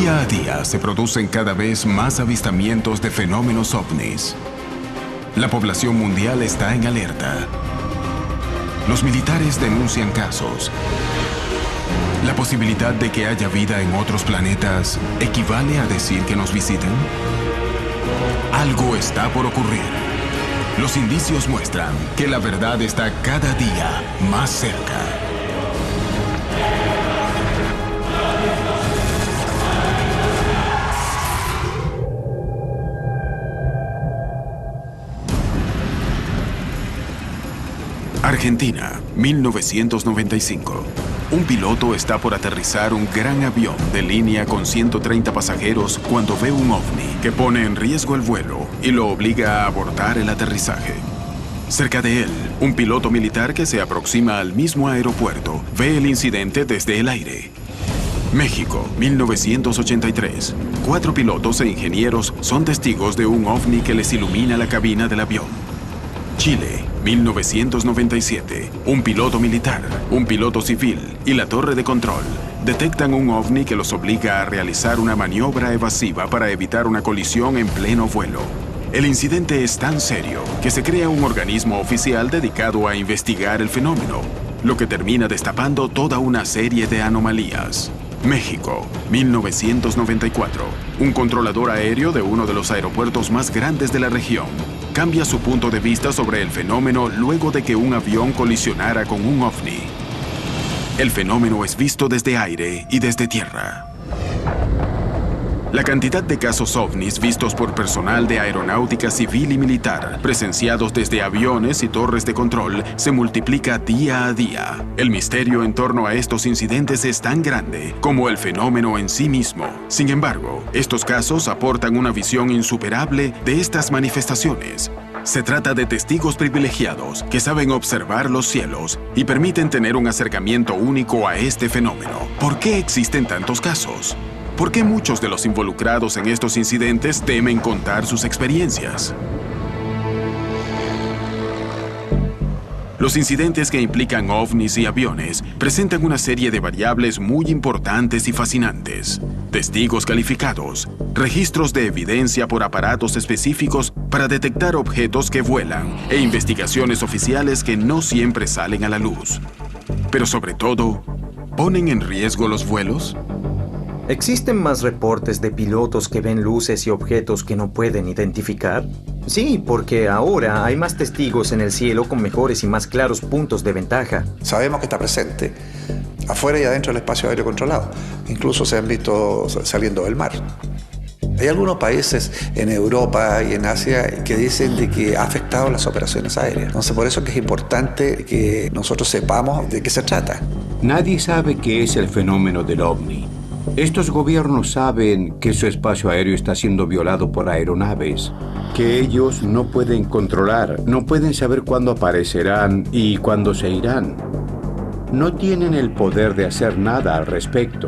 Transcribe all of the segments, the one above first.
Día a día se producen cada vez más avistamientos de fenómenos ovnis. La población mundial está en alerta. Los militares denuncian casos. ¿La posibilidad de que haya vida en otros planetas equivale a decir que nos visitan? Algo está por ocurrir. Los indicios muestran que la verdad está cada día más cerca. Argentina, 1995. Un piloto está por aterrizar un gran avión de línea con 130 pasajeros cuando ve un ovni que pone en riesgo el vuelo y lo obliga a abortar el aterrizaje. Cerca de él, un piloto militar que se aproxima al mismo aeropuerto ve el incidente desde el aire. México, 1983. 4 pilotos e ingenieros son testigos de un ovni que les ilumina la cabina del avión. Chile, 1997. Un piloto militar, un piloto civil y la torre de control detectan un ovni que los obliga a realizar una maniobra evasiva para evitar una colisión en pleno vuelo. El incidente es tan serio que se crea un organismo oficial dedicado a investigar el fenómeno, lo que termina destapando toda una serie de anomalías. México, 1994. Un controlador aéreo de uno de los aeropuertos más grandes de la región cambia su punto de vista sobre el fenómeno luego de que un avión colisionara con un ovni. El fenómeno es visto desde aire y desde tierra. La cantidad de casos ovnis vistos por personal de aeronáutica civil y militar, presenciados desde aviones y torres de control, se multiplica día a día. El misterio en torno a estos incidentes es tan grande como el fenómeno en sí mismo. Sin embargo, estos casos aportan una visión insuperable de estas manifestaciones. Se trata de testigos privilegiados que saben observar los cielos y permiten tener un acercamiento único a este fenómeno. ¿Por qué existen tantos casos? ¿Por qué muchos de los involucrados en estos incidentes temen contar sus experiencias? Los incidentes que implican ovnis y aviones presentan una serie de variables muy importantes y fascinantes. Testigos calificados, registros de evidencia por aparatos específicos para detectar objetos que vuelan e investigaciones oficiales que no siempre salen a la luz. Pero sobre todo, ¿ponen en riesgo los vuelos? ¿Existen más reportes de pilotos que ven luces y objetos que no pueden identificar? Sí, porque ahora hay más testigos en el cielo con mejores y más claros puntos de ventaja. Sabemos que está presente afuera y adentro del espacio aéreo controlado. Incluso se han visto saliendo del mar. Hay algunos países en Europa y en Asia que dicen de que ha afectado las operaciones aéreas. Entonces, por eso es que es importante que nosotros sepamos de qué se trata. Nadie sabe qué es el fenómeno del ovni. Estos gobiernos saben que su espacio aéreo está siendo violado por aeronaves, que ellos no pueden controlar, no pueden saber cuándo aparecerán y cuándo se irán. No tienen el poder de hacer nada al respecto.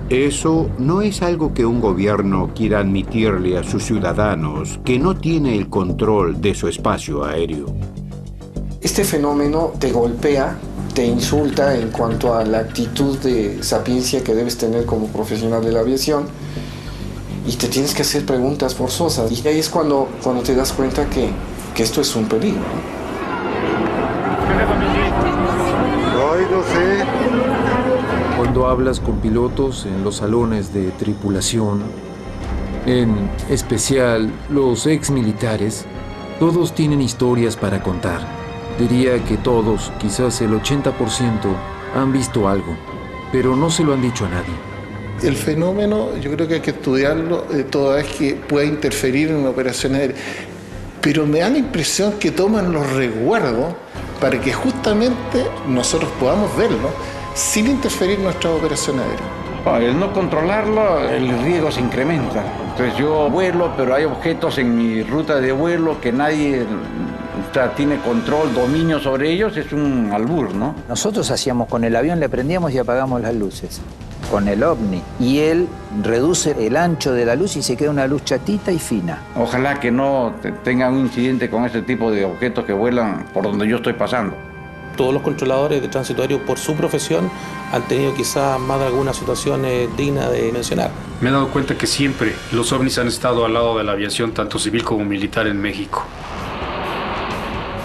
Eso no es algo que un gobierno quiera admitirle a sus ciudadanos, que no tiene el control de su espacio aéreo. Este fenómeno te golpea, te insulta en cuanto a la actitud de sapiencia que debes tener como profesional de la aviación y te tienes que hacer preguntas forzosas. Y ahí es cuando te das cuenta que esto es un peligro, ¿no? Cuando hablas con pilotos en los salones de tripulación, en especial los exmilitares, todos tienen historias para contar. Diría que todos, quizás el 80%, han visto algo, pero no se lo han dicho a nadie. El fenómeno yo creo que hay que estudiarlo toda vez que pueda interferir en una operación aérea. Pero me da la impresión que toman los resguardos para que justamente nosotros podamos verlo sin interferir en nuestra operación aérea. El no controlarlo, el riesgo se incrementa. Entonces yo vuelo, pero hay objetos en mi ruta de vuelo que nadie tiene control, dominio sobre ellos, es un albur, ¿no? Nosotros hacíamos con el avión, le prendíamos y apagamos las luces. Con el ovni. Y él reduce el ancho de la luz y se queda una luz chatita y fina. Ojalá que no tengan un incidente con este tipo de objetos que vuelan por donde yo estoy pasando. Todos los controladores de tránsito aéreo, por su profesión, han tenido quizás más de alguna situación digna de mencionar. Me he dado cuenta que siempre los ovnis han estado al lado de la aviación, tanto civil como militar, en México.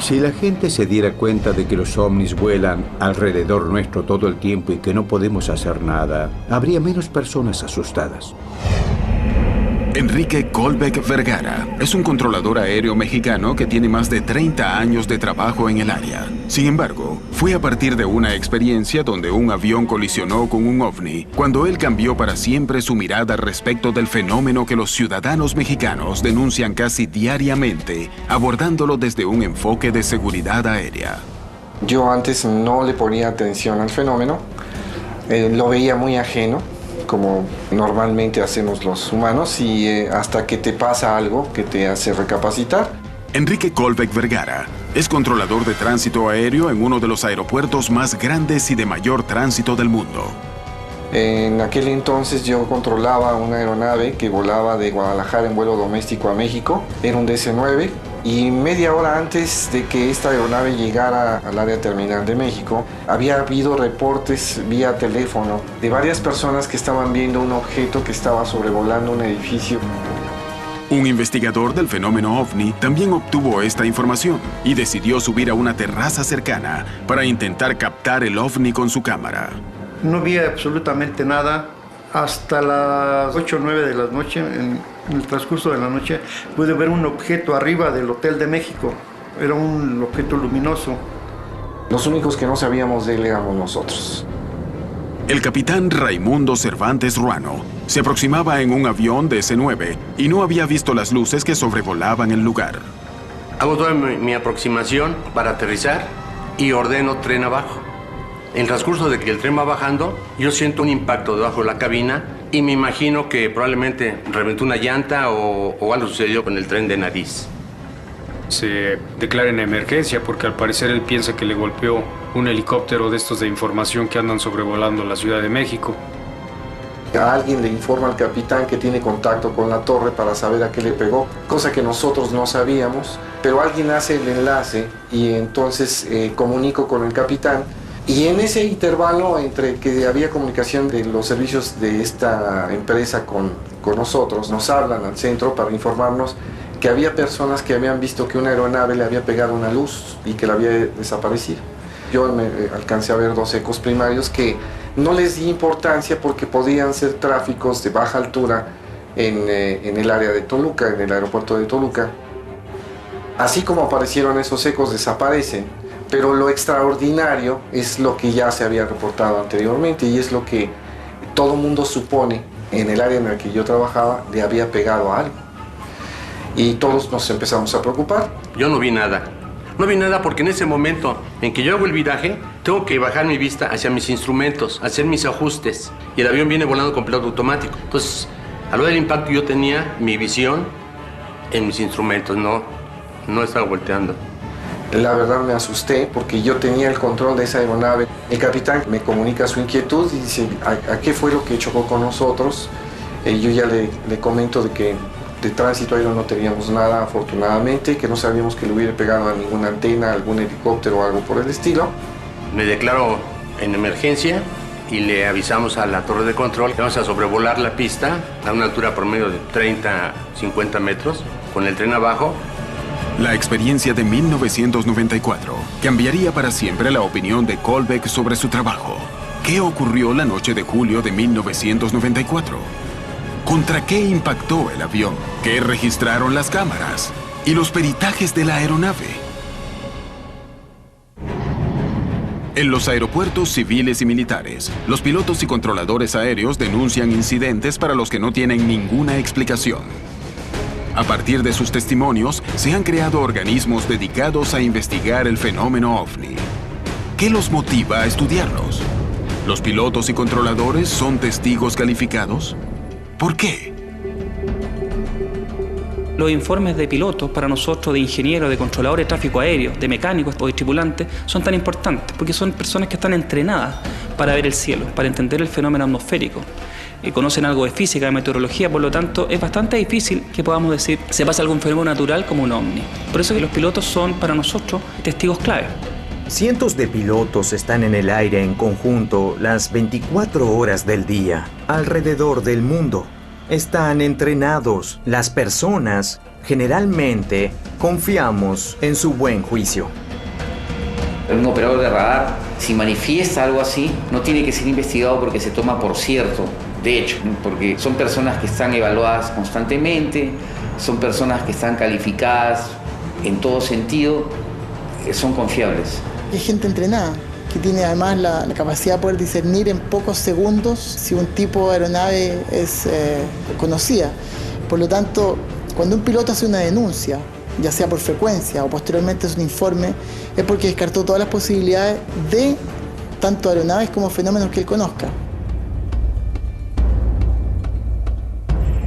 Si la gente se diera cuenta de que los ovnis vuelan alrededor nuestro todo el tiempo y que no podemos hacer nada, habría menos personas asustadas. Enrique Colbeck Vergara es un controlador aéreo mexicano que tiene más de 30 años de trabajo en el área. Sin embargo, fue a partir de una experiencia donde un avión colisionó con un ovni cuando él cambió para siempre su mirada respecto del fenómeno que los ciudadanos mexicanos denuncian casi diariamente, abordándolo desde un enfoque de seguridad aérea. Yo antes no le ponía atención al fenómeno, lo veía muy ajeno, como normalmente hacemos los humanos, y hasta que te pasa algo que te hace recapacitar. Enrique Colbeck Vergara es controlador de tránsito aéreo en uno de los aeropuertos más grandes y de mayor tránsito del mundo. En aquel entonces yo controlaba una aeronave que volaba de Guadalajara en vuelo doméstico a México. Era un DC-9 y media hora antes de que esta aeronave llegara al área terminal de México, había habido reportes vía teléfono de varias personas que estaban viendo un objeto que estaba sobrevolando un edificio. Un investigador del fenómeno OVNI también obtuvo esta información y decidió subir a una terraza cercana para intentar captar el OVNI con su cámara. No vi absolutamente nada. Hasta las 8 o 9 de la noche, en el transcurso de la noche, pude ver un objeto arriba del Hotel de México. Era un objeto luminoso. Los únicos que no sabíamos de él éramos nosotros. El capitán Raimundo Cervantes Ruano se aproximaba en un avión DC-9 y no había visto las luces que sobrevolaban el lugar. Hago toda mi aproximación para aterrizar y ordeno tren abajo. En el transcurso de que el tren va bajando, yo siento un impacto debajo de la cabina y me imagino que probablemente reventó una llanta o algo sucedió con el tren de nariz. Se declara en emergencia porque al parecer él piensa que le golpeó un helicóptero de estos de información que andan sobrevolando la Ciudad de México. A alguien le informa al capitán que tiene contacto con la torre para saber a qué le pegó, cosa que nosotros no sabíamos, pero alguien hace el enlace y entonces comunico con el capitán. Y en ese intervalo entre que había comunicación de los servicios de esta empresa con nosotros, nos hablan al centro para informarnos que había personas que habían visto que una aeronave le había pegado una luz y que la había desaparecido. Yo me alcancé a ver 2 ecos primarios que no les di importancia porque podían ser tráficos de baja altura en el área de Toluca, en el aeropuerto de Toluca. Así como aparecieron esos ecos, desaparecen. Pero lo extraordinario es lo que ya se había reportado anteriormente y es lo que todo mundo supone en el área en la que yo trabajaba le había pegado a algo. Y todos nos empezamos a preocupar. Yo no vi nada. No vi nada porque en ese momento en que yo hago el viraje, tengo que bajar mi vista hacia mis instrumentos, hacer mis ajustes. Y el avión viene volando con piloto automático. Entonces, a lo del impacto yo tenía mi visión en mis instrumentos, no estaba volteando. La verdad me asusté porque yo tenía el control de esa aeronave. El capitán me comunica su inquietud y dice, ¿a qué fue lo que chocó con nosotros? Yo ya le comento de que de tránsito aéreo no teníamos nada, afortunadamente, que no sabíamos que le hubiera pegado a ninguna antena, algún helicóptero o algo por el estilo. Me declaro en emergencia y le avisamos a la torre de control que vamos a sobrevolar la pista a una altura promedio de 30-50 metros con el tren abajo. La experiencia de 1994 cambiaría para siempre la opinión de Colbeck sobre su trabajo. ¿Qué ocurrió la noche de julio de 1994? ¿Contra qué impactó el avión? ¿Qué registraron las cámaras? ¿Y los peritajes de la aeronave? En los aeropuertos civiles y militares, los pilotos y controladores aéreos denuncian incidentes para los que no tienen ninguna explicación. A partir de sus testimonios, se han creado organismos dedicados a investigar el fenómeno OVNI. ¿Qué los motiva a estudiarlos? ¿Los pilotos y controladores son testigos calificados? ¿Por qué? Los informes de pilotos para nosotros, de ingenieros, de controladores de tráfico aéreo, de mecánicos o de tripulantes, son tan importantes porque son personas que están entrenadas para ver el cielo, para entender el fenómeno atmosférico. Conocen algo de física, de meteorología, por lo tanto es bastante difícil que podamos decir se pasa algún fenómeno natural como un ovni. Por eso que los pilotos son para nosotros testigos clave. Cientos de pilotos están en el aire en conjunto las 24 horas del día, alrededor del mundo. Están entrenados. Las personas, generalmente, confiamos en su buen juicio. Un operador de radar, si manifiesta algo así, no tiene que ser investigado porque se toma por cierto. De hecho, porque son personas que están evaluadas constantemente, son personas que están calificadas en todo sentido, son confiables. Hay gente entrenada que tiene además la capacidad de poder discernir en pocos segundos si un tipo de aeronave es conocida. Por lo tanto, cuando un piloto hace una denuncia, ya sea por frecuencia o posteriormente es un informe, es porque descartó todas las posibilidades de tanto aeronaves como fenómenos que él conozca.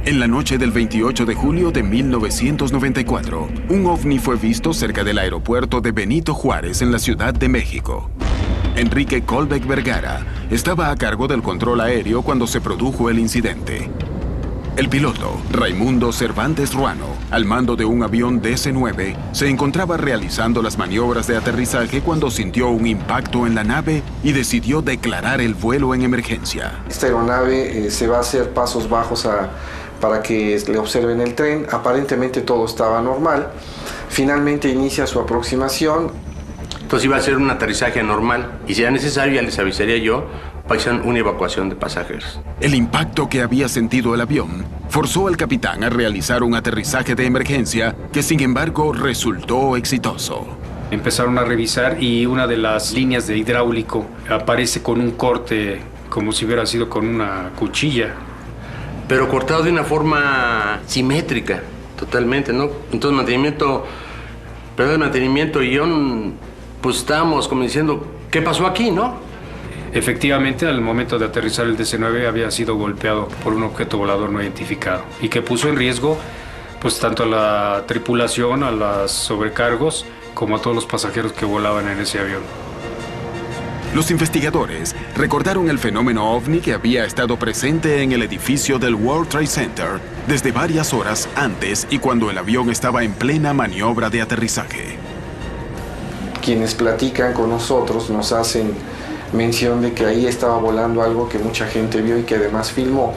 En la noche del 28 de julio de 1994, un ovni fue visto cerca del aeropuerto de Benito Juárez en la Ciudad de México. Enrique Colbeck Vergara estaba a cargo del control aéreo cuando se produjo el incidente. El piloto, Raimundo Cervantes Ruano, al mando de un avión DC-9, se encontraba realizando las maniobras de aterrizaje cuando sintió un impacto en la nave y decidió declarar el vuelo en emergencia. Esta aeronave se va a hacer pasos bajos para que le observen el tren. Aparentemente todo estaba normal. Finalmente inicia su aproximación. Entonces iba a ser un aterrizaje normal y si era necesario ya les avisaría yo para que hicieran una evacuación de pasajeros. El impacto que había sentido el avión forzó al capitán a realizar un aterrizaje de emergencia que sin embargo resultó exitoso. Empezaron a revisar y una de las líneas de hidráulico aparece con un corte como si hubiera sido con una cuchilla. Pero cortado de una forma simétrica, totalmente, ¿no? Entonces mantenimiento y yo, pues estábamos como diciendo, ¿qué pasó aquí, no? Efectivamente, al momento de aterrizar el DC-9 había sido golpeado por un objeto volador no identificado y que puso en riesgo, pues tanto a la tripulación, a los sobrecargos, como a todos los pasajeros que volaban en ese avión. Los investigadores recordaron el fenómeno ovni que había estado presente en el edificio del World Trade Center desde varias horas antes y cuando el avión estaba en plena maniobra de aterrizaje. Quienes platican con nosotros nos hacen mención de que ahí estaba volando algo que mucha gente vio y que además filmó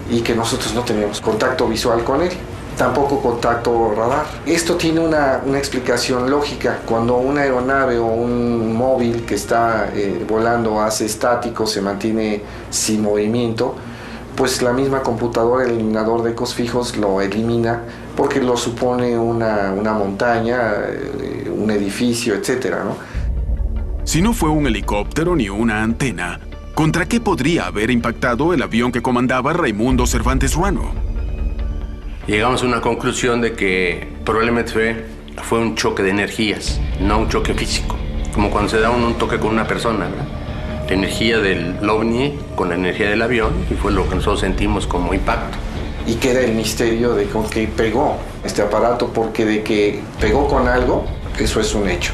y que nosotros no teníamos contacto visual con él. Tampoco contacto radar. Esto tiene una explicación lógica. Cuando una aeronave o un móvil que está volando hace estático, se mantiene sin movimiento, pues la misma computadora, el eliminador de ecos fijos, lo elimina porque lo supone una montaña, un edificio, etcétera, ¿no? Si no fue un helicóptero ni una antena, ¿contra qué podría haber impactado el avión que comandaba Raimundo Cervantes Ruano? Llegamos a una conclusión de que probablemente fue un choque de energías, no un choque físico. Como cuando se da un toque con una persona, ¿verdad? La energía del ovni con la energía del avión, y fue lo que nosotros sentimos como impacto. Y queda el misterio de con qué pegó este aparato, porque de que pegó con algo, eso es un hecho.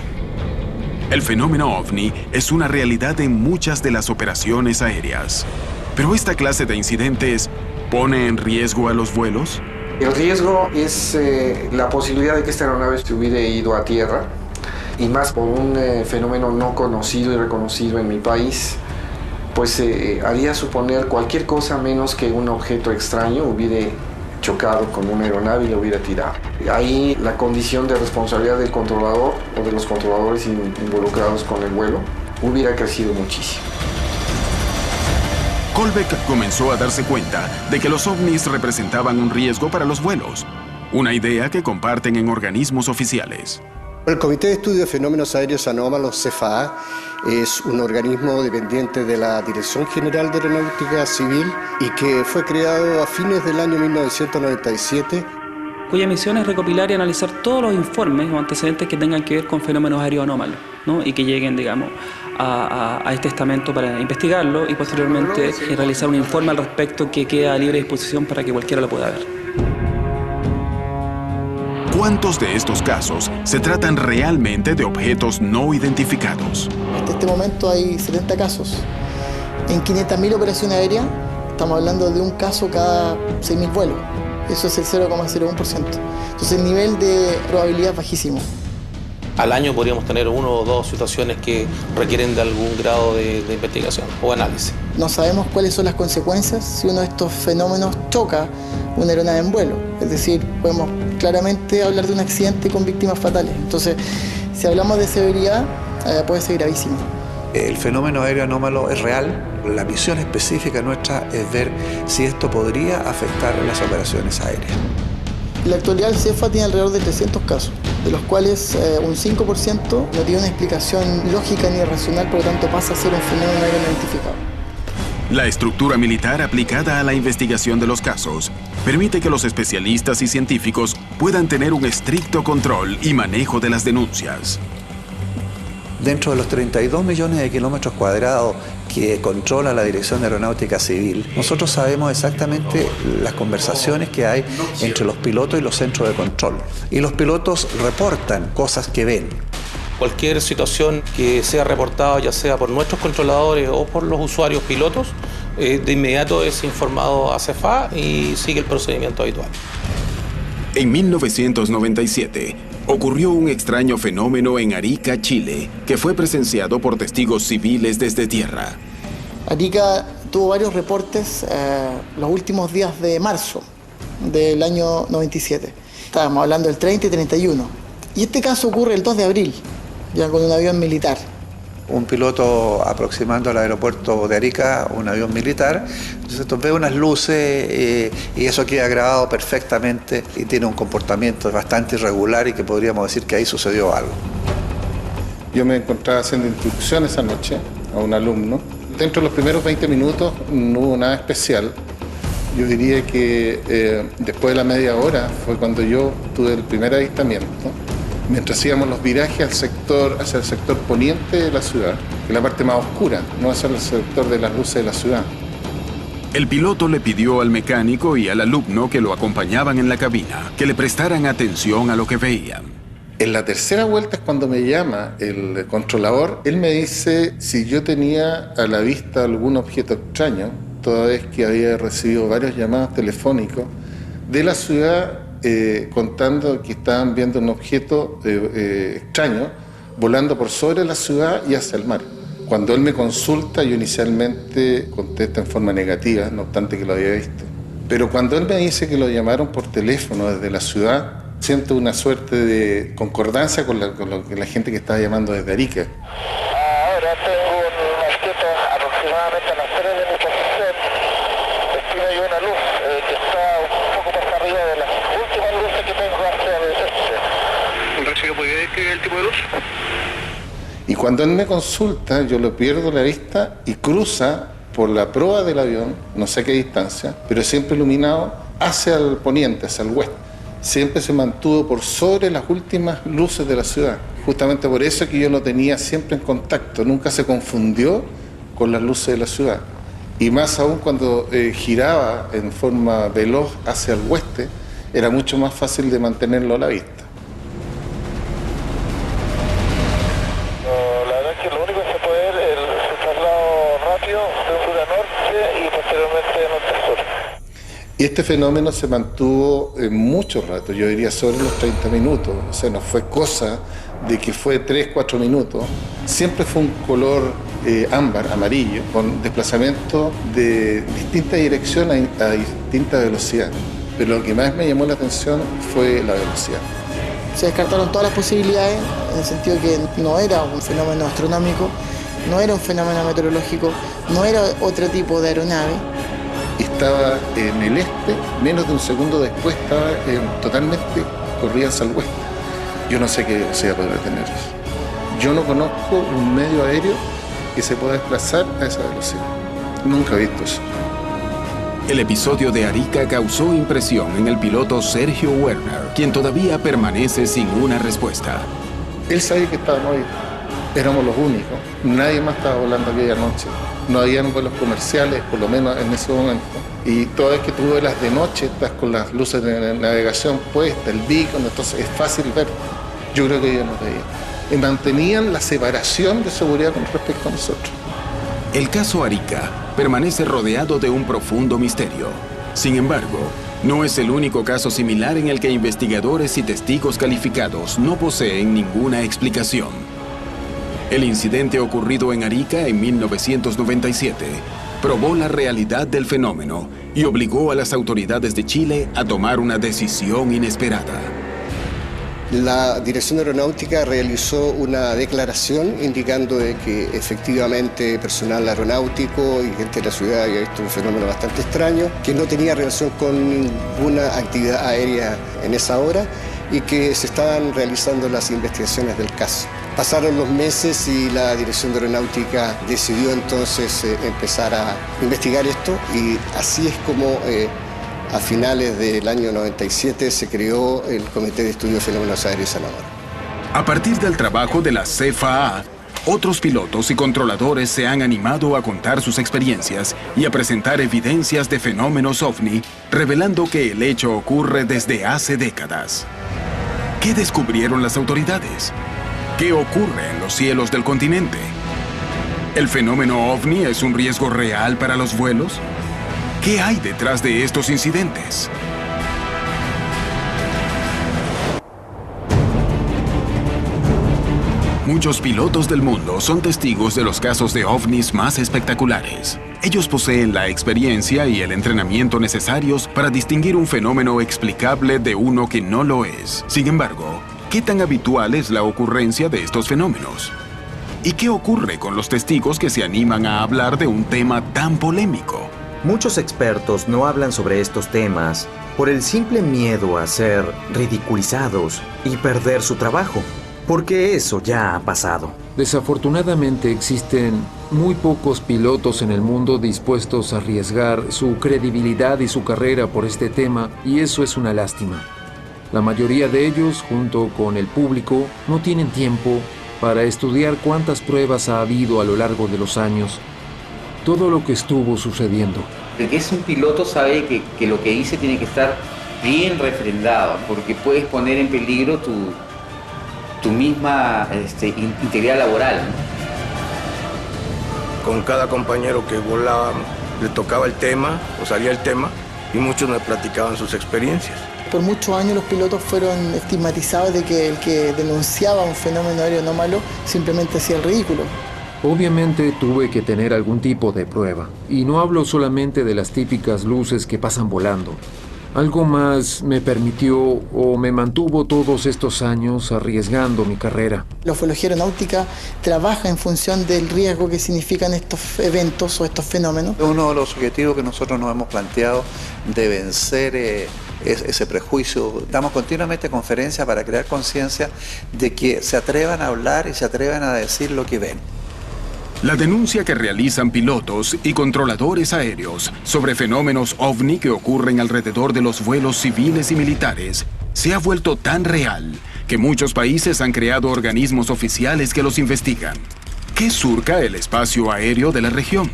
El fenómeno ovni es una realidad en muchas de las operaciones aéreas. Pero esta clase de incidentes ¿pone en riesgo a los vuelos? El riesgo es la posibilidad de que esta aeronave se hubiera ido a tierra, y más por un fenómeno no conocido y reconocido en mi país, pues haría suponer cualquier cosa menos que un objeto extraño hubiera chocado con una aeronave y lo hubiera tirado. Ahí la condición de responsabilidad del controlador o de los controladores involucrados con el vuelo hubiera crecido muchísimo. Colbeck comenzó a darse cuenta de que los ovnis representaban un riesgo para los vuelos, una idea que comparten en organismos oficiales. El Comité de Estudio de Fenómenos Aéreos Anómalos, CFAA, es un organismo dependiente de la Dirección General de Aeronáutica Civil y que fue creado a fines del año 1997. Cuya misión es recopilar y analizar todos los informes o antecedentes que tengan que ver con fenómenos aéreos anómalos, ¿no? Y que lleguen, digamos, a este estamento para investigarlo y posteriormente realizar un informe al respecto que queda a libre disposición para que cualquiera lo pueda ver. ¿Cuántos de estos casos se tratan realmente de objetos no identificados? Hasta este momento hay 70 casos. En 500.000 operaciones aéreas estamos hablando de un caso cada 6.000 vuelos. Eso es el 0,01%. Entonces el nivel de probabilidad es bajísimo. Al año podríamos tener 1 o 2 situaciones que requieren de algún grado de investigación o análisis. No sabemos cuáles son las consecuencias si uno de estos fenómenos choca una aeronave en vuelo. Es decir, podemos claramente hablar de un accidente con víctimas fatales. Entonces, si hablamos de severidad, puede ser gravísimo. El fenómeno aéreo anómalo es real. La misión específica nuestra es ver si esto podría afectar las operaciones aéreas. En la actualidad el CEFA tiene alrededor de 300 casos, de los cuales un 5% no tiene una explicación lógica ni racional, por lo tanto pasa a ser un fenómeno aéreo no identificado. La estructura militar aplicada a la investigación de los casos permite que los especialistas y científicos puedan tener un estricto control y manejo de las denuncias. Dentro de los 32 millones de kilómetros cuadrados que controla la Dirección de Aeronáutica Civil, nosotros sabemos exactamente las conversaciones que hay entre los pilotos y los centros de control. Y los pilotos reportan cosas que ven. Cualquier situación que sea reportada, ya sea por nuestros controladores o por los usuarios pilotos, de inmediato es informado a CEFA y sigue el procedimiento habitual. En 1997, ocurrió un extraño fenómeno en Arica, Chile, que fue presenciado por testigos civiles desde tierra. Arica tuvo varios reportes los últimos días de marzo del año 97. Estábamos hablando del 30 y 31. Y este caso ocurre el 2 de abril, ya con un avión militar. Un piloto aproximando al aeropuerto de Arica, un avión militar, entonces ve unas luces y eso queda grabado perfectamente y tiene un comportamiento bastante irregular y que podríamos decir que ahí sucedió algo. Yo me encontraba haciendo instrucción esa noche a un alumno. Dentro de los primeros 20 minutos no hubo nada especial. Yo diría que después de la media hora fue cuando yo tuve el primer avistamiento. Mientras íbamos los virajes hacia el sector poniente de la ciudad, que es la parte más oscura, no hacia el sector de las luces de la ciudad. El piloto le pidió al mecánico y al alumno que lo acompañaban en la cabina que le prestaran atención a lo que veían. En la tercera vuelta es cuando me llama el controlador. Él me dice si yo tenía a la vista algún objeto extraño, toda vez que había recibido varios llamados telefónicos de la ciudad contando que estaban viendo un objeto extraño volando por sobre la ciudad y hacia el mar. Cuando él me consulta, yo inicialmente contesto en forma negativa, no obstante que lo había visto. Pero cuando él me dice que lo llamaron por teléfono desde la ciudad, siento una suerte de concordancia con la gente que estaba llamando desde Arica. Ahora tengo un objeto aproximadamente a las 3 de mi posición. Aquí hay una luz que está un poco más arriba de las últimas luces que tengo hacia el este. ¿Recibe puede describir el tipo de luz? Y cuando él me consulta, yo lo pierdo la vista y cruza por la proa del avión, no sé a qué distancia, pero siempre iluminado hacia el poniente, hacia el oeste. Siempre se mantuvo por sobre las últimas luces de la ciudad. Justamente por eso que yo lo tenía siempre en contacto, nunca se confundió con las luces de la ciudad. Y más aún cuando giraba en forma veloz hacia el oeste, era mucho más fácil de mantenerlo a la vista. La verdad es que lo único que se puede ver es su traslado rápido de sur a norte y posteriormente de norte a sur. Y este fenómeno se mantuvo mucho rato, yo diría sobre los 30 minutos, o sea, no fue cosa de que fue 3, 4 minutos. Siempre fue un color ámbar, amarillo, con desplazamiento de distinta dirección a distinta velocidad. Pero lo que más me llamó la atención fue la velocidad. Se descartaron todas las posibilidades, en el sentido que no era un fenómeno astronómico, no era un fenómeno meteorológico, no era otro tipo de aeronave. Estaba en el este, menos de un segundo después estaba totalmente corrida hacia el oeste. Yo no sé qué velocidad podrá tener eso. Yo no conozco un medio aéreo que se pueda desplazar a esa velocidad. Nunca he visto eso. El episodio de Arica causó impresión en el piloto Sergio Werner, quien todavía permanece sin una respuesta. Él sabía que estábamos ahí. Éramos los únicos. Nadie más estaba volando aquella noche. No habían vuelos comerciales, por lo menos en ese momento. Y toda vez que tú vuelas de noche, estás con las luces de navegación puestas, el beacon, entonces es fácil ver. Yo creo que ellos nos veían. Y mantenían la separación de seguridad con respecto a nosotros. El caso Arica permanece rodeado de un profundo misterio. Sin embargo, No es el único caso similar en el que investigadores y testigos calificados no poseen ninguna explicación. El incidente ocurrido en Arica en 1997 probó la realidad del fenómeno y obligó a las autoridades de Chile a tomar una decisión inesperada. La Dirección Aeronáutica realizó una declaración indicando de que efectivamente personal aeronáutico y gente de la ciudad había visto un fenómeno bastante extraño, que no tenía relación con ninguna actividad aérea en esa hora y que se estaban realizando las investigaciones del caso. Pasaron los meses y la Dirección de Aeronáutica decidió entonces empezar a investigar esto y así es como a finales del año 97 se creó el Comité de Estudio de Fenómenos Aéreos Anómalos. A partir del trabajo de la CFAA, otros pilotos y controladores se han animado a contar sus experiencias y a presentar evidencias de fenómenos OVNI, revelando que el hecho ocurre desde hace décadas. ¿Qué descubrieron las autoridades? ¿Qué ocurre en los cielos del continente? ¿El fenómeno OVNI es un riesgo real para los vuelos? ¿Qué hay detrás de estos incidentes? Muchos pilotos del mundo son testigos de los casos de ovnis más espectaculares. Ellos poseen la experiencia y el entrenamiento necesarios para distinguir un fenómeno explicable de uno que no lo es. Sin embargo, ¿qué tan habitual es la ocurrencia de estos fenómenos? ¿Y qué ocurre con los testigos que se animan a hablar de un tema tan polémico? Muchos expertos no hablan sobre estos temas por el simple miedo a ser ridiculizados y perder su trabajo, porque eso ya ha pasado. Desafortunadamente existen muy pocos pilotos en el mundo dispuestos a arriesgar su credibilidad y su carrera por este tema, y eso es una lástima. La mayoría de ellos, junto con el público, no tienen tiempo para estudiar cuántas pruebas ha habido a lo largo de los años, todo lo que estuvo sucediendo. El que es un piloto sabe que lo que dice tiene que estar bien refrendado, porque puedes poner en peligro tu misma integridad laboral, ¿no? Con cada compañero que volaba le tocaba el tema o salía el tema y muchos me platicaban sus experiencias. Por muchos años los pilotos fueron estigmatizados de que el que denunciaba un fenómeno aéreo anómalo simplemente hacía el ridículo. Obviamente tuve que tener algún tipo de prueba, y no hablo solamente de las típicas luces que pasan volando. Algo más me permitió o me mantuvo todos estos años arriesgando mi carrera. La ufología aeronáutica trabaja en función del riesgo que significan estos eventos o estos fenómenos. Uno de los objetivos que nosotros nos hemos planteado de vencer ese prejuicio. Damos continuamente conferencias para crear conciencia de que se atrevan a hablar y se atrevan a decir lo que ven. La denuncia que realizan pilotos y controladores aéreos sobre fenómenos OVNI que ocurren alrededor de los vuelos civiles y militares se ha vuelto tan real que muchos países han creado organismos oficiales que los investigan. ¿Qué surca el espacio aéreo de la región?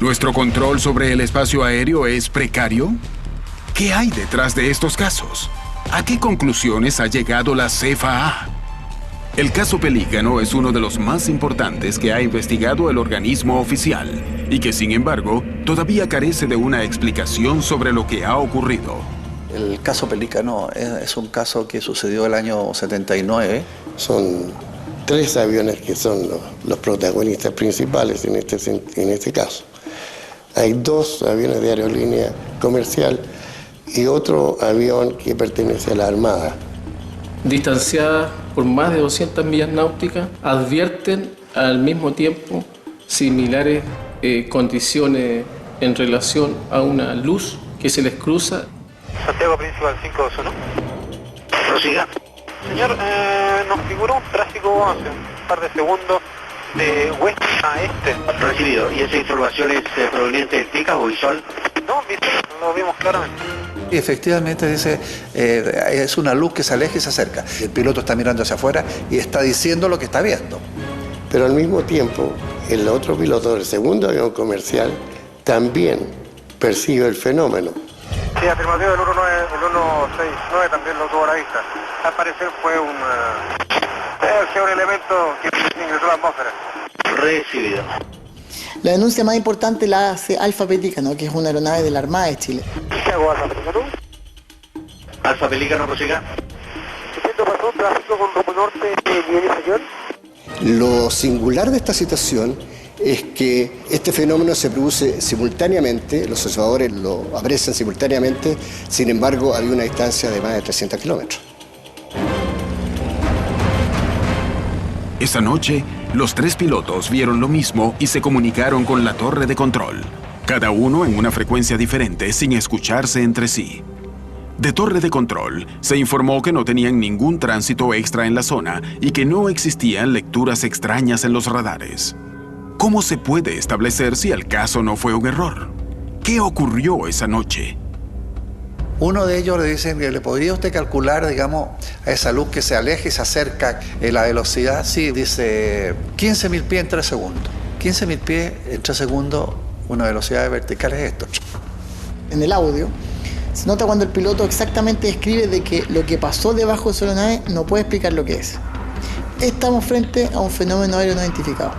¿Nuestro control sobre el espacio aéreo es precario? ¿Qué hay detrás de estos casos? ¿A qué conclusiones ha llegado la CFAA? El caso Pelícano es uno de los más importantes que ha investigado el organismo oficial y que, sin embargo, todavía carece de una explicación sobre lo que ha ocurrido. El caso Pelícano es un caso que sucedió el año 79. Son 3 aviones que son los protagonistas principales en este caso. Hay 2 aviones de aerolínea comercial y otro avión que pertenece a la Armada. Distanciadas por más de 200 millas náuticas, advierten al mismo tiempo similares condiciones en relación a una luz que se les cruza. Santiago Principal 521. Prosiga. Señor, nos figura un tráfico hace un par de segundos de oeste a este. Recibido. ¿Y esa información es proveniente del TICA o visual? No, lo vimos claramente. Y efectivamente dice, es una luz que se aleja y se acerca. El piloto está mirando hacia afuera y está diciendo lo que está viendo. Pero al mismo tiempo, el otro piloto del segundo avión comercial también percibe el fenómeno. Sí, afirmativo, el 169 también lo tuvo a la vista. Al parecer fue un elemento que ingresó a la atmósfera. Recibido. La denuncia más importante la hace Alfa Pelícano, que es una aeronave de la Armada de Chile. ¿Qué hago, Alfa Pelícano? Alfa Pelícano, prosiga. Pasó un tráfico con rumbo norte de Villanueva. Lo singular de esta situación es que este fenómeno se produce simultáneamente, los observadores lo aprecian simultáneamente, sin embargo había una distancia de más de 300 kilómetros. Esa noche, los 3 pilotos vieron lo mismo y se comunicaron con la torre de control, cada uno en una frecuencia diferente sin escucharse entre sí. De torre de control, se informó que no tenían ningún tránsito extra en la zona y que no existían lecturas extrañas en los radares. ¿Cómo se puede establecer si el caso no fue un error? ¿Qué ocurrió esa noche? Uno de ellos le dicen que le podría usted calcular, digamos, a esa luz que se aleja y se acerca la velocidad. Sí, dice 15.000 pies en 3 segundos. 15.000 pies en 3 segundos, una velocidad vertical es esto. En el audio se nota cuando el piloto exactamente describe de que lo que pasó debajo de su aeronave no puede explicar lo que es. Estamos frente a un fenómeno aéreo no identificado.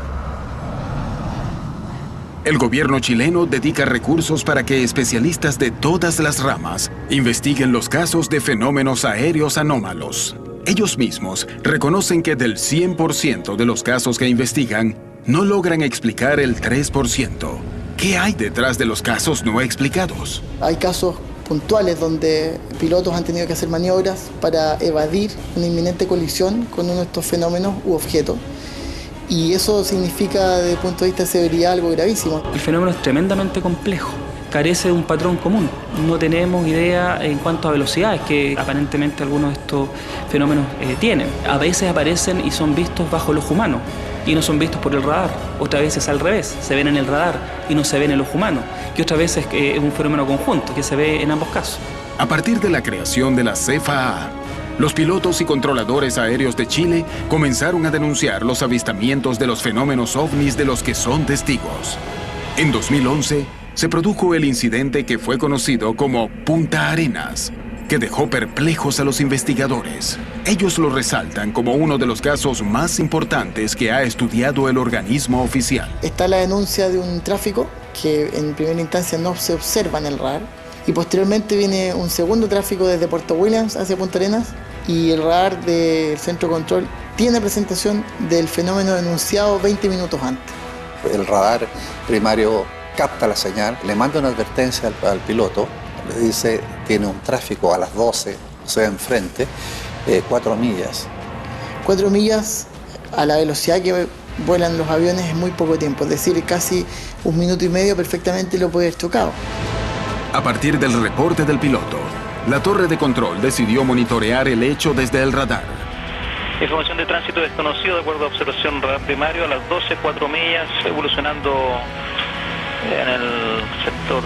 El gobierno chileno dedica recursos para que especialistas de todas las ramas investiguen los casos de fenómenos aéreos anómalos. Ellos mismos reconocen que del 100% de los casos que investigan, no logran explicar el 3%. ¿Qué hay detrás de los casos no explicados? Hay casos puntuales donde pilotos han tenido que hacer maniobras para evadir una inminente colisión con uno de estos fenómenos u objetos. Y eso significa, desde el punto de vista de severidad, algo gravísimo. El fenómeno es tremendamente complejo, carece de un patrón común. No tenemos idea en cuanto a velocidades que aparentemente algunos de estos fenómenos tienen. A veces aparecen y son vistos bajo el ojo humano y no son vistos por el radar. Otras veces al revés, se ven en el radar y no se ven en el ojo humano. Y otras veces es un fenómeno conjunto que se ve en ambos casos. A partir de la creación de la CFAA, los pilotos y controladores aéreos de Chile comenzaron a denunciar los avistamientos de los fenómenos ovnis de los que son testigos. En 2011, se produjo el incidente que fue conocido como Punta Arenas, que dejó perplejos a los investigadores. Ellos lo resaltan como uno de los casos más importantes que ha estudiado el organismo oficial. Está la denuncia de un tráfico que en primera instancia no se observa en el radar, y posteriormente viene un segundo tráfico desde Puerto Williams hacia Punta Arenas, y el radar del centro de control tiene presentación del fenómeno denunciado 20 minutos antes. El radar primario capta la señal, le manda una advertencia al piloto, le dice tiene un tráfico a las 12, o sea, enfrente, 4 millas. 4 millas a la velocidad que vuelan los aviones es muy poco tiempo, es decir, casi 1 minuto y medio perfectamente lo puede haber chocado. A partir del reporte del piloto, la torre de control decidió monitorear el hecho desde el radar. Información de tránsito desconocido de acuerdo a observación radar primario a las 12, 4 millas, evolucionando en el sector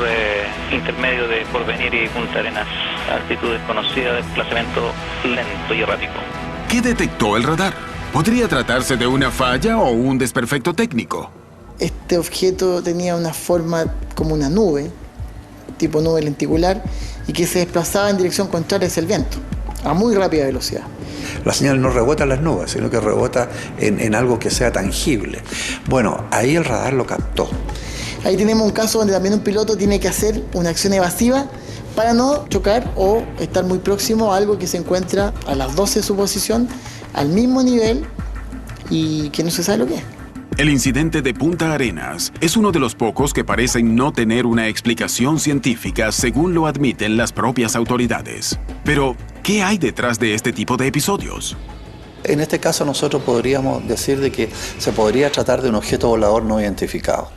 intermedio de Porvenir y Punta Arenas. Altitud desconocida, desplazamiento lento y errático. ¿Qué detectó el radar? ¿Podría tratarse de una falla o un desperfecto técnico? Este objeto tenía una forma como una nube, tipo nube lenticular, y que se desplazaba en dirección contraria hacia el viento, a muy rápida velocidad. La señal no rebota en las nubes, sino que rebota en algo que sea tangible. Bueno, ahí el radar lo captó. Ahí tenemos un caso donde también un piloto tiene que hacer una acción evasiva para no chocar o estar muy próximo a algo que se encuentra a las 12 de su posición, al mismo nivel y que no se sabe lo que es. El incidente de Punta Arenas es uno de los pocos que parecen no tener una explicación científica según lo admiten las propias autoridades. Pero, ¿qué hay detrás de este tipo de episodios? En este caso nosotros podríamos decir de que se podría tratar de un objeto volador no identificado.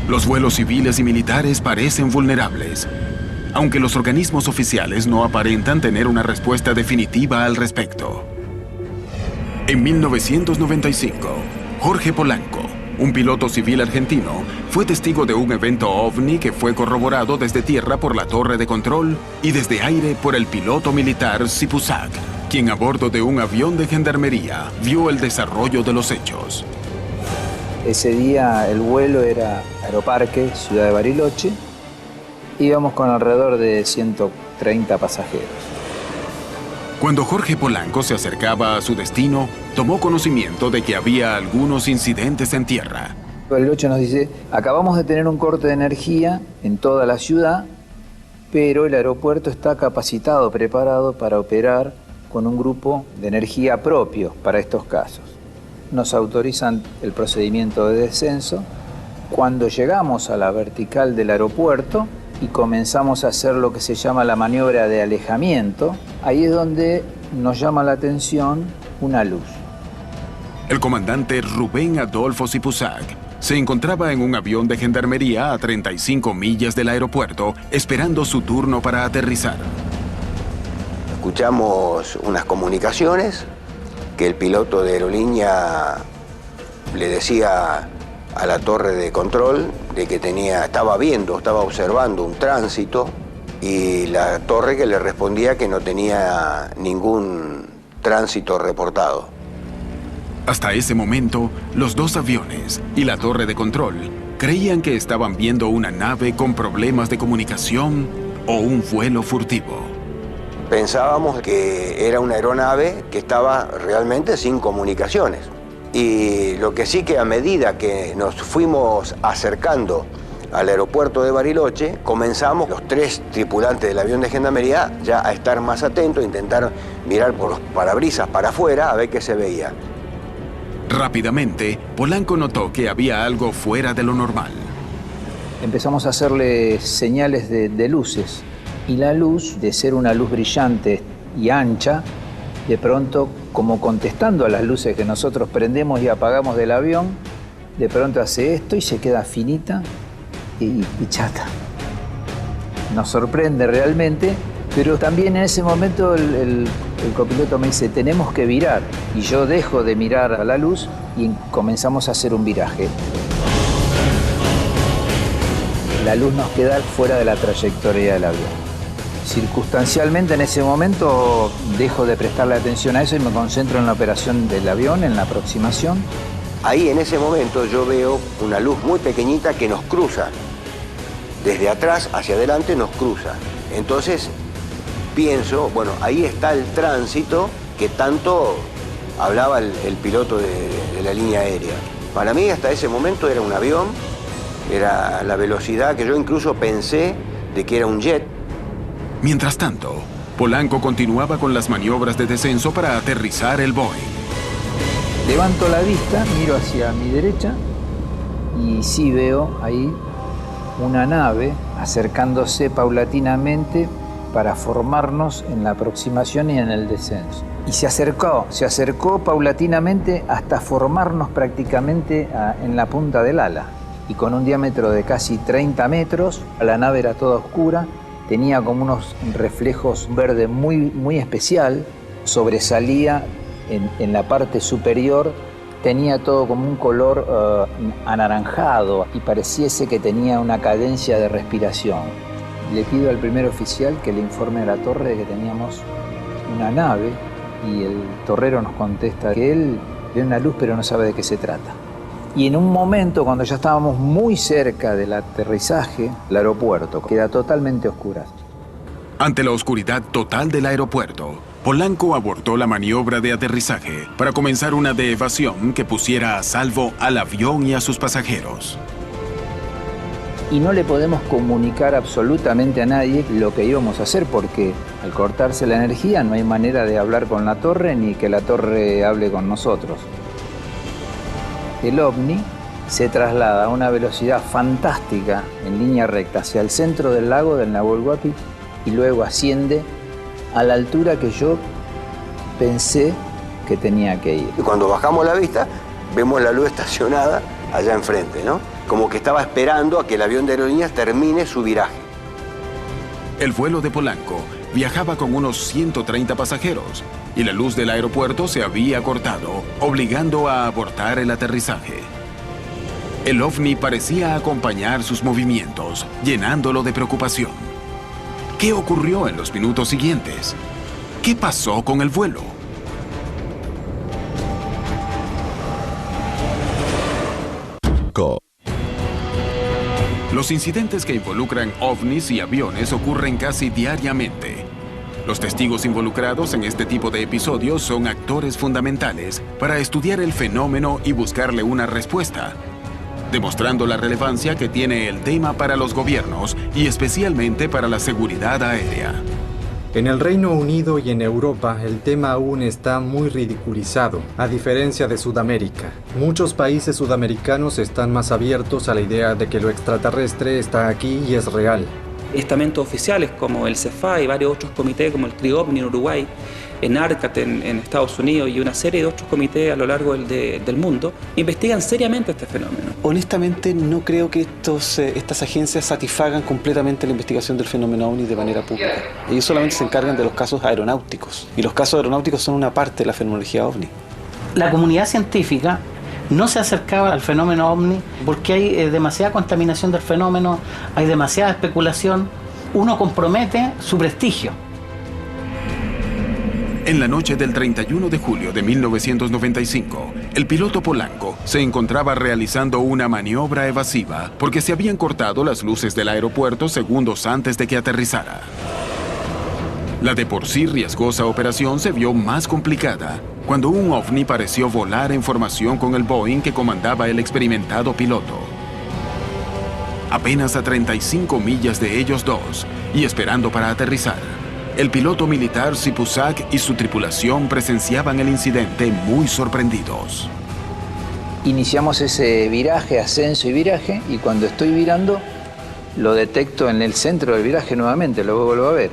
Los vuelos civiles y militares parecen vulnerables, aunque los organismos oficiales no aparentan tener una respuesta definitiva al respecto. En 1995, Jorge Polanco, un piloto civil argentino, fue testigo de un evento ovni que fue corroborado desde tierra por la torre de control y desde aire por el piloto militar Sipusak, quien a bordo de un avión de gendarmería vio el desarrollo de los hechos. Ese día el vuelo era Aeroparque, ciudad de Bariloche. Íbamos con alrededor de 130 pasajeros. Cuando Jorge Polanco se acercaba a su destino, tomó conocimiento de que había algunos incidentes en tierra. Bariloche nos dice, acabamos de tener un corte de energía en toda la ciudad pero el aeropuerto está capacitado, preparado para operar con un grupo de energía propio para estos casos. Nos autorizan el procedimiento de descenso. Cuando llegamos a la vertical del aeropuerto y comenzamos a hacer lo que se llama la maniobra de alejamiento, ahí es donde nos llama la atención una luz. El comandante Rubén Adolfo Sipusac se encontraba en un avión de gendarmería a 35 millas del aeropuerto, esperando su turno para aterrizar. Escuchamos unas comunicaciones que el piloto de aerolínea le decía a la torre de control de que estaba observando un tránsito, y la torre que le respondía que no tenía ningún tránsito reportado. Hasta ese momento, los dos aviones y la torre de control creían que estaban viendo una nave con problemas de comunicación o un vuelo furtivo. Pensábamos que era una aeronave que estaba realmente sin comunicaciones. Y lo que sí, que a medida que nos fuimos acercando al aeropuerto de Bariloche, comenzamos los 3 tripulantes del avión de gendarmería ya a estar más atentos, a intentar mirar por los parabrisas para afuera a ver qué se veía. Rápidamente, Polanco notó que había algo fuera de lo normal. Empezamos a hacerle señales de luces, y la luz, de ser una luz brillante y ancha, de pronto, como contestando a las luces que nosotros prendemos y apagamos del avión, de pronto hace esto y se queda finita y chata. Nos sorprende realmente, pero también en ese momento el copiloto me dice, tenemos que virar. Y yo dejo de mirar a la luz y comenzamos a hacer un viraje. La luz nos queda fuera de la trayectoria del avión. Circunstancialmente en ese momento dejo de prestarle atención a eso y me concentro en la operación del avión, en la aproximación. Ahí en ese momento yo veo una luz muy pequeñita que nos cruza. Desde atrás hacia adelante nos cruza. Entonces pienso, bueno, ahí está el tránsito que tanto hablaba el piloto de la línea aérea. Para mí hasta ese momento era un avión, era la velocidad que yo incluso pensé de que era un jet. Mientras tanto, Polanco continuaba con las maniobras de descenso para aterrizar el Boeing. Levanto la vista, miro hacia mi derecha y sí veo ahí una nave acercándose paulatinamente para formarnos en la aproximación y en el descenso. Y se acercó paulatinamente hasta formarnos prácticamente en la punta del ala. Y con un diámetro de casi 30 metros, la nave era toda oscura, tenía como unos reflejos verde muy especial, sobresalía en la parte superior, tenía todo como un color anaranjado y pareciese que tenía una cadencia de respiración. Le pido al primer oficial que le informe a la torre de que teníamos una nave y el torrero nos contesta que él ve una luz pero no sabe de qué se trata. Y en un momento, cuando ya estábamos muy cerca del aterrizaje, el aeropuerto queda totalmente oscuro. Ante la oscuridad total del aeropuerto, Polanco abortó la maniobra de aterrizaje para comenzar una de evasión que pusiera a salvo al avión y a sus pasajeros. Y no le podemos comunicar absolutamente a nadie lo que íbamos a hacer porque al cortarse la energía no hay manera de hablar con la torre ni que la torre hable con nosotros. El OVNI se traslada a una velocidad fantástica en línea recta hacia el centro del lago del Nahuel Huapi y luego asciende a la altura que yo pensé que tenía que ir. Y cuando bajamos la vista, vemos la luz estacionada allá enfrente, ¿no? Como que estaba esperando a que el avión de aerolíneas termine su viraje. El vuelo de Polanco viajaba con unos 130 pasajeros y la luz del aeropuerto se había cortado, obligando a abortar el aterrizaje. El OVNI parecía acompañar sus movimientos, llenándolo de preocupación. ¿Qué ocurrió en los minutos siguientes? ¿Qué pasó con el vuelo? Los incidentes que involucran ovnis y aviones ocurren casi diariamente. Los testigos involucrados en este tipo de episodios son actores fundamentales para estudiar el fenómeno y buscarle una respuesta. demostrando la relevancia que tiene el tema para los gobiernos y especialmente para la seguridad aérea. En el Reino Unido y en Europa, el tema aún está muy ridiculizado, a diferencia de Sudamérica. Muchos países sudamericanos están más abiertos a la idea de que lo extraterrestre está aquí y es real. Estamentos oficiales como el CEFA y varios otros comités como el TRIOVNI en Uruguay, en ARCAT en Estados Unidos y una serie de otros comités a lo largo del mundo investigan seriamente este fenómeno. Honestamente no creo que estas agencias satisfagan completamente la investigación del fenómeno OVNI de manera pública. Ellos solamente se encargan de los casos aeronáuticos y los casos aeronáuticos son una parte de la fenomenología OVNI. La comunidad científica no se acercaba al fenómeno OVNI porque hay demasiada contaminación del fenómeno, hay demasiada especulación, uno compromete su prestigio. En la noche del 31 de julio de 1995, el piloto Polanco se encontraba realizando una maniobra evasiva porque se habían cortado las luces del aeropuerto segundos antes de que aterrizara. La de por sí riesgosa operación se vio más complicada cuando un ovni pareció volar en formación con el Boeing que comandaba el experimentado piloto. Apenas a 35 millas de ellos dos y esperando para aterrizar, el piloto militar Sipusak y su tripulación presenciaban el incidente muy sorprendidos. Iniciamos ese viraje, ascenso y viraje, y cuando estoy virando, lo detecto en el centro del viraje nuevamente, lo vuelvo a ver.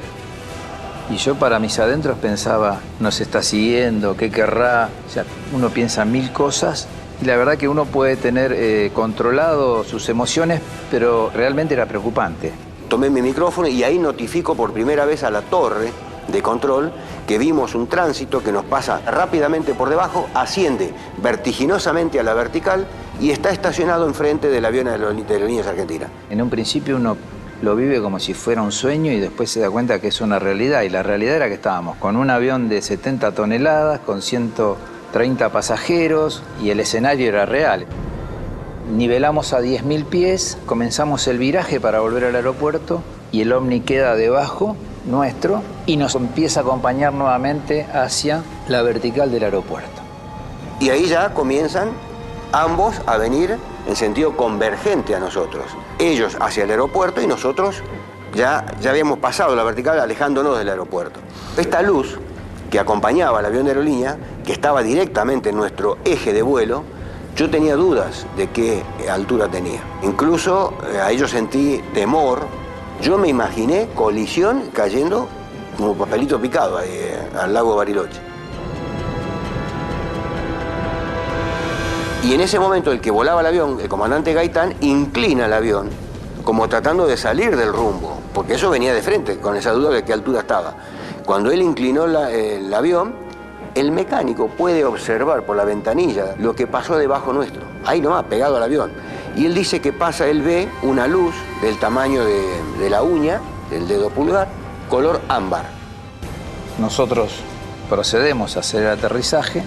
Y yo para mis adentros pensaba, nos está siguiendo, ¿qué querrá? O sea, uno piensa mil cosas y la verdad que uno puede tener controlado sus emociones, pero realmente era preocupante. Tomé mi micrófono y ahí notifico por primera vez a la torre de control que vimos un tránsito que nos pasa rápidamente por debajo, asciende vertiginosamente a la vertical y está estacionado enfrente del avión de Aerolíneas Argentinas. En un principio uno lo vive como si fuera un sueño y después se da cuenta que es una realidad. Y la realidad era que estábamos con un avión de 70 toneladas, con 130 pasajeros y el escenario era real. Nivelamos a 10.000 pies, comenzamos el viraje para volver al aeropuerto y el ovni queda debajo nuestro y nos empieza a acompañar nuevamente hacia la vertical del aeropuerto. Y ahí ya comienzan ambos a venir en sentido convergente a nosotros. Ellos hacia el aeropuerto y nosotros ya habíamos pasado la vertical alejándonos del aeropuerto. Esta luz que acompañaba al avión de aerolínea, que estaba directamente en nuestro eje de vuelo, yo tenía dudas de qué altura tenía. Incluso a ellos sentí temor. Yo me imaginé colisión cayendo como papelito picado ahí, al lago Bariloche. Y en ese momento el que volaba el avión, el comandante Gaitán, inclina el avión como tratando de salir del rumbo, porque eso venía de frente, con esa duda de qué altura estaba. Cuando él inclinó el avión, el mecánico puede observar por la ventanilla lo que pasó debajo nuestro, ahí nomás, pegado al avión. Y él dice que pasa, él ve una luz del tamaño de la uña, del dedo pulgar, color ámbar. Nosotros procedemos a hacer el aterrizaje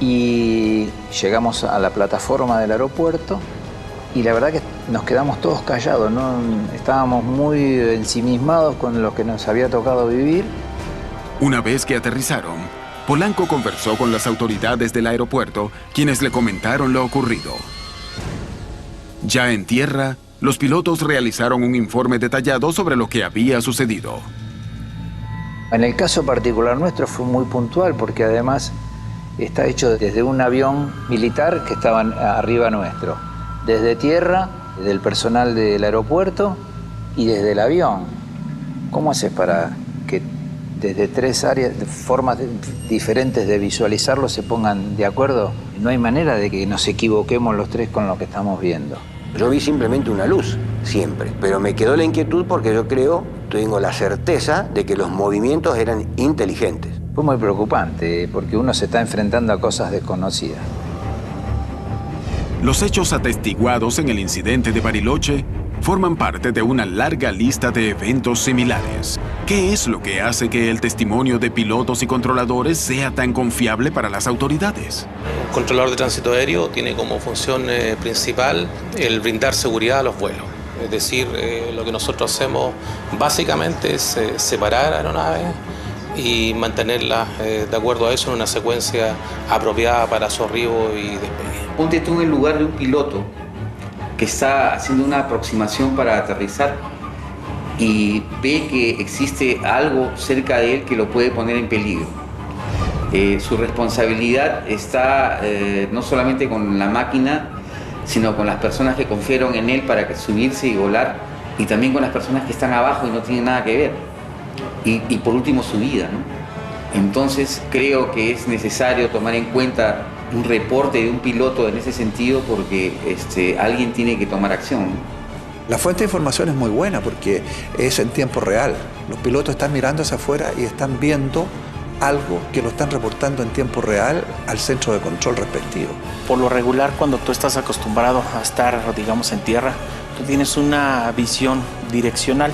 y llegamos a la plataforma del aeropuerto y la verdad que nos quedamos todos callados, ¿no? Estábamos muy ensimismados con lo que nos había tocado vivir. Una vez que aterrizaron, Polanco conversó con las autoridades del aeropuerto, quienes le comentaron lo ocurrido. Ya en tierra, los pilotos realizaron un informe detallado sobre lo que había sucedido. En el caso particular nuestro fue muy puntual porque además está hecho desde un avión militar que estaba arriba nuestro, desde tierra, del personal del aeropuerto y desde el avión. ¿Cómo haces para que desde tres áreas, formas diferentes de visualizarlo se pongan de acuerdo? No hay manera de que nos equivoquemos los tres con lo que estamos viendo. Yo vi simplemente una luz, siempre, pero me quedó la inquietud porque yo tengo la certeza de que los movimientos eran inteligentes. Fue muy preocupante porque uno se está enfrentando a cosas desconocidas. Los hechos atestiguados en el incidente de Bariloche forman parte de una larga lista de eventos similares. ¿Qué es lo que hace que el testimonio de pilotos y controladores sea tan confiable para las autoridades? Un controlador de tránsito aéreo tiene como función principal el brindar seguridad a los vuelos. Es decir, lo que nosotros hacemos básicamente es separar aeronaves y mantenerlas de acuerdo a eso en una secuencia apropiada para su arribo y despegue. Ponte tú en el lugar de un piloto que está haciendo una aproximación para aterrizar y ve que existe algo cerca de él que lo puede poner en peligro. Su responsabilidad está no solamente con la máquina, sino con las personas que confiaron en él para subirse y volar, y también con las personas que están abajo y no tienen nada que ver. Y por último su vida, ¿no? Entonces creo que es necesario tomar en cuenta un reporte de un piloto en ese sentido, porque alguien tiene que tomar acción. La fuente de información es muy buena porque es en tiempo real. Los pilotos están mirando hacia afuera y están viendo algo que lo están reportando en tiempo real al centro de control respectivo. Por lo regular, cuando tú estás acostumbrado a estar, digamos, en tierra, tú tienes una visión direccional.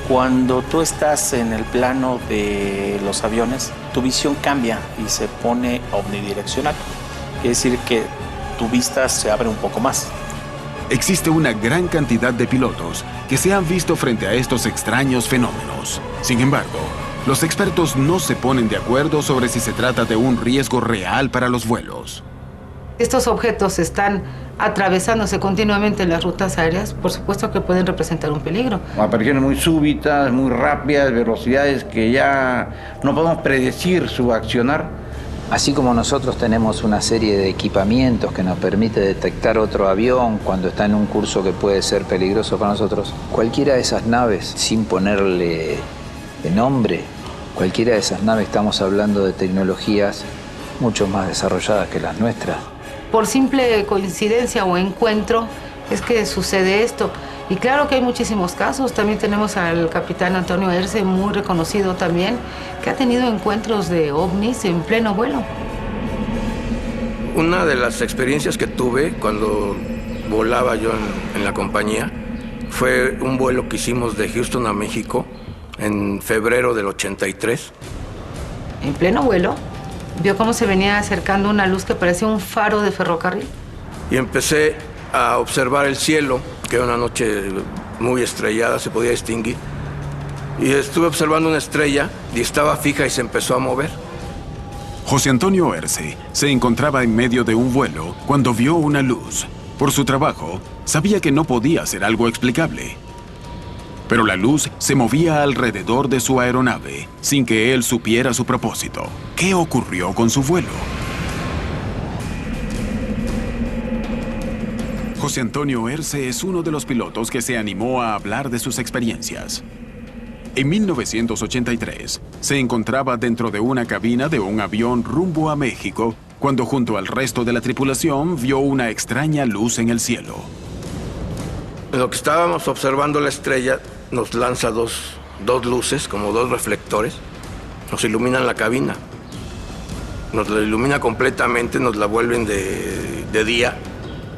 Cuando tú estás en el plano de los aviones, tu visión cambia y se pone omnidireccional. Quiere decir que tu vista se abre un poco más. Existe una gran cantidad de pilotos que se han visto frente a estos extraños fenómenos. Sin embargo, los expertos no se ponen de acuerdo sobre si se trata de un riesgo real para los vuelos. Estos objetos están atravesándose continuamente en las rutas aéreas, por supuesto que pueden representar un peligro. Apariciones muy súbitas, muy rápidas, velocidades que ya no podemos predecir su accionar. Así como nosotros tenemos una serie de equipamientos que nos permite detectar otro avión cuando está en un curso que puede ser peligroso para nosotros, cualquiera de esas naves, sin ponerle nombre, cualquiera de esas naves, estamos hablando de tecnologías mucho más desarrolladas que las nuestras. Por simple coincidencia o encuentro es que sucede esto. Y claro que hay muchísimos casos. También tenemos al capitán Antonio Erce, muy reconocido también, que ha tenido encuentros de ovnis en pleno vuelo. Una de las experiencias que tuve cuando volaba yo en la compañía fue un vuelo que hicimos de Houston a México en febrero del 83. En pleno vuelo, vio cómo se venía acercando una luz que parecía un faro de ferrocarril. Y empecé a observar el cielo, que era una noche muy estrellada, se podía distinguir. Y estuve observando una estrella y estaba fija y se empezó a mover. José Antonio Erce se encontraba en medio de un vuelo cuando vio una luz. Por su trabajo, sabía que no podía ser algo explicable. Pero la luz se movía alrededor de su aeronave, sin que él supiera su propósito. ¿Qué ocurrió con su vuelo? José Antonio Erce es uno de los pilotos que se animó a hablar de sus experiencias. En 1983, se encontraba dentro de una cabina de un avión rumbo a México, cuando junto al resto de la tripulación vio una extraña luz en el cielo. En lo que estábamos observando la estrella, nos lanza dos luces, como dos reflectores, nos iluminan la cabina. Nos la ilumina completamente, nos la vuelven de día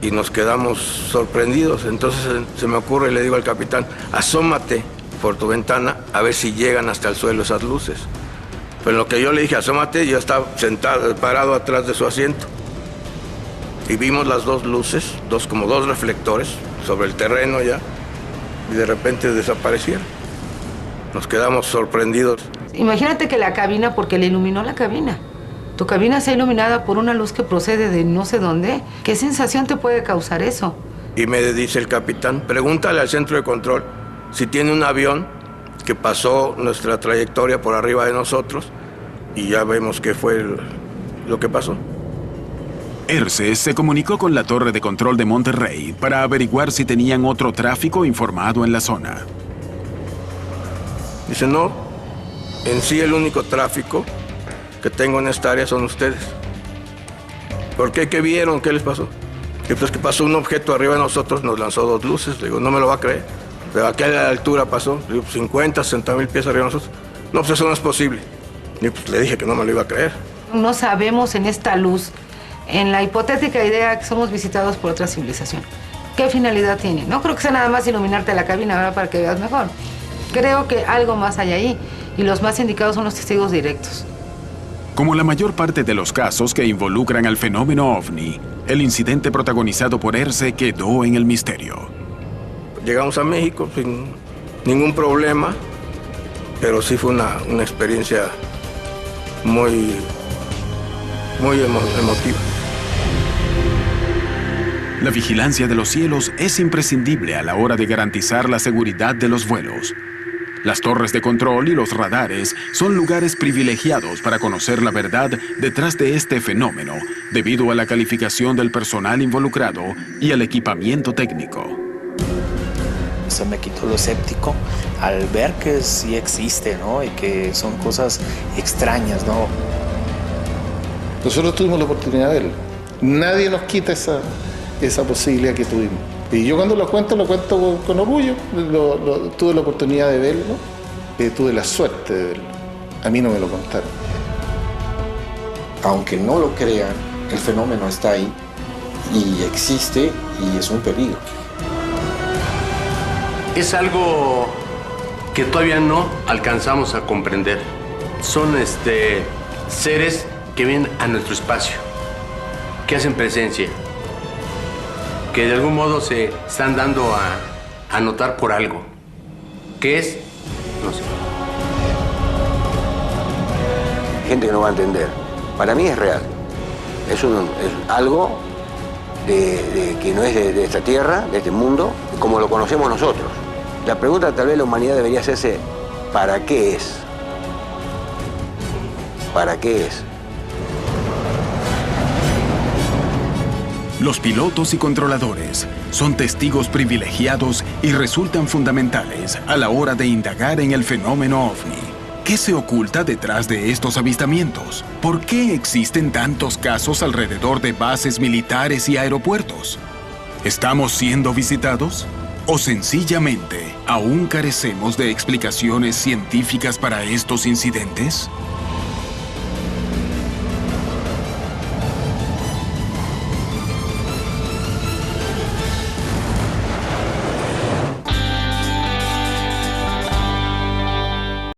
y nos quedamos sorprendidos. Entonces se me ocurre y le digo al capitán, asómate por tu ventana a ver si llegan hasta el suelo esas luces. Pero en lo que yo le dije, asómate, yo estaba sentado, parado atrás de su asiento. Y vimos las dos luces, como dos reflectores sobre el terreno ya, y de repente desaparecieron. Nos quedamos sorprendidos. Imagínate que la cabina, porque le iluminó la cabina. Tu cabina está iluminada por una luz que procede de no sé dónde. ¿Qué sensación te puede causar eso? Y me dice el capitán, pregúntale al centro de control si tiene un avión que pasó nuestra trayectoria por arriba de nosotros y ya vemos qué fue lo que pasó. Erce se comunicó con la torre de control de Monterrey para averiguar si tenían otro tráfico informado en la zona. Dice, no, en sí el único tráfico que tengo en esta área son ustedes. ¿Por qué? ¿Qué vieron? ¿Qué les pasó? Que pues que pasó un objeto arriba de nosotros, nos lanzó dos luces. Le digo, no me lo va a creer. ¿Pero a qué altura pasó? Le digo, 50, 60 mil pies arriba de nosotros. No, pues eso no es posible. Y pues le dije que no me lo iba a creer. No sabemos en esta luz, en la hipotética idea que somos visitados por otra civilización, ¿qué finalidad tiene? No creo que sea nada más iluminarte la cabina, ¿verdad? Para que veas mejor. Creo que algo más hay ahí, y los más indicados son los testigos directos. Como la mayor parte de los casos que involucran al fenómeno OVNI, el incidente protagonizado por Erce quedó en el misterio. Llegamos a México sin ningún problema, pero sí fue una experiencia muy emotiva. La vigilancia de los cielos es imprescindible a la hora de garantizar la seguridad de los vuelos. Las torres de control y los radares son lugares privilegiados para conocer la verdad detrás de este fenómeno, debido a la calificación del personal involucrado y al equipamiento técnico. Se me quitó lo escéptico al ver que sí existe, ¿no? Y que son cosas extrañas, ¿no? Nosotros tuvimos la oportunidad de verlo. Nadie nos quita esa posibilidad que tuvimos. Y yo cuando lo cuento con orgullo. Tuve la oportunidad de verlo, tuve la suerte de verlo. A mí no me lo contaron. Aunque no lo crean, el fenómeno está ahí y existe y es un peligro. Es algo que todavía no alcanzamos a comprender. Son seres que vienen a nuestro espacio, que hacen presencia, que de algún modo se están dando a notar por algo. ¿Qué es? No sé. Gente que no va a entender. Para mí es real. Es algo que no es de esta tierra, de este mundo, como lo conocemos nosotros. La pregunta tal vez la humanidad debería hacerse, ¿para qué es? ¿Para qué es? Los pilotos y controladores son testigos privilegiados y resultan fundamentales a la hora de indagar en el fenómeno OVNI. ¿Qué se oculta detrás de estos avistamientos? ¿Por qué existen tantos casos alrededor de bases militares y aeropuertos? ¿Estamos siendo visitados? ¿O sencillamente aún carecemos de explicaciones científicas para estos incidentes?